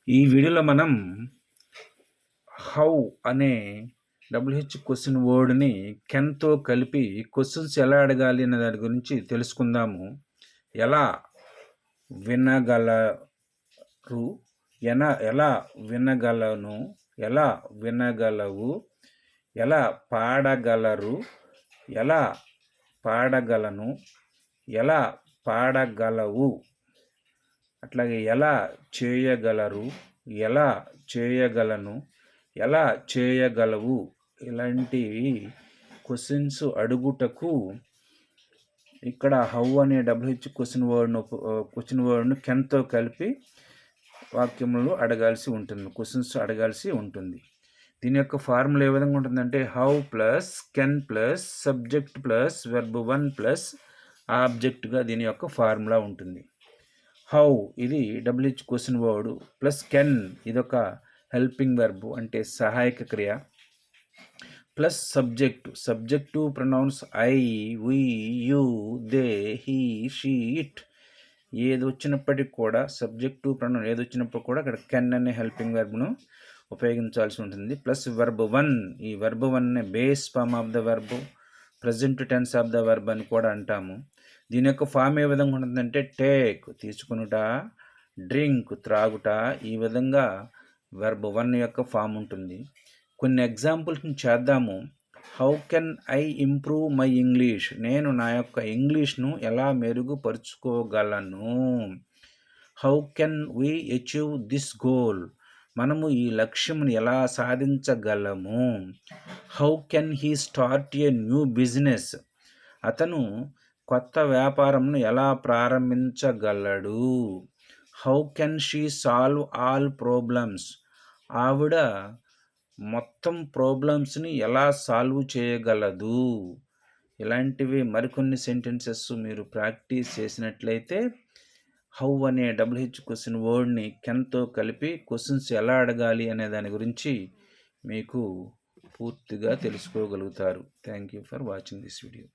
ఈ వీడియోలో మనం హౌ అనే క్వశ్చన్ వర్డ్ని కెన్తో కలిపి క్వశ్చన్స్ ఎలా అడగాలి అనే దాని గురించి తెలుసుకుందాము. ఎలా వినగలరు, ఎలా వినగలను, ఎలా వినగలవు, ఎలా పాడగలరు, ఎలా పాడగలను, ఎలా పాడగలవు, అట్లాగే ఎలా చేయగలరు, ఎలా చేయగలను, ఎలా చేయగలవు, ఇలాంటివి క్వశ్చన్స్ అడుగుటకు ఇక్కడ హౌ అనే క్వశ్చన్ వర్డ్ను కెన్తో కలిపి వాక్యములు అడగాల్సి ఉంటుంది, క్వశ్చన్స్ అడగాల్సి ఉంటుంది. దీని యొక్క ఫార్ములా ఏ విధంగా ఉంటుందంటే how plus can plus subject plus verb 1 plus ఆబ్జెక్ట్గా దీని యొక్క ఫార్ములా ఉంటుంది. హౌ ఇది క్వశ్చన్ వర్డ్ ప్లస్ కెన్ ఇదొక హెల్పింగ్ వెర్బ్ అంటే సహాయక క్రియ plus subject pronouns I, we, you, they, he, she, it ఏది వచ్చినప్పటికి కూడా సబ్జెక్టు ప్రొనౌన్ ఏది వచ్చినప్పుడు కూడా అక్కడ కెన్ అనే హెల్పింగ్ వెర్బ్ను ఉపయోగించాల్సి ఉంటుంది. ప్లస్ వెర్బ్ 1, ఈ వెర్బ్ 1నే base form of the verb, present tense of the verb అని కూడా అంటాము. దీని యొక్క ఫామ్ ఏ విధంగా ఉంటుందంటే టేక్ తీసుకునుట, డ్రింక్ త్రాగుట, ఈ విధంగా వెర్బ్ 1 యొక్క ఫామ్ ఉంటుంది. కొన్ని ఎగ్జాంపుల్స్ని చేద్దాము. How can I improve my English, నేను నా యొక్క ఇంగ్లీష్ను ఎలా మెరుగుపరుచుకోగలను. How can we achieve this goal, మనము ఈ లక్ష్యమును ఎలా సాధించగలము. How can he start a new business, అతను కొత్త వ్యాపారంను ఎలా ప్రారంభించగలడు. How can she solve all problems, ఆవిడ మొత్తం ప్రాబ్లమ్స్ని ఎలా సాల్వ్ చేయగలదు. ఇలాంటివి మరికొన్ని సెంటెన్సెస్ మీరు ప్రాక్టీస్ చేసినట్లయితే హౌ అనే క్వశ్చన్ వర్డ్ని కెన్తో కలిపి క్వశ్చన్స్ ఎలా అడగాలి అనే దాని గురించి మీకు పూర్తిగా తెలుసుకోగలుగుతారు. Thank you for watching this video.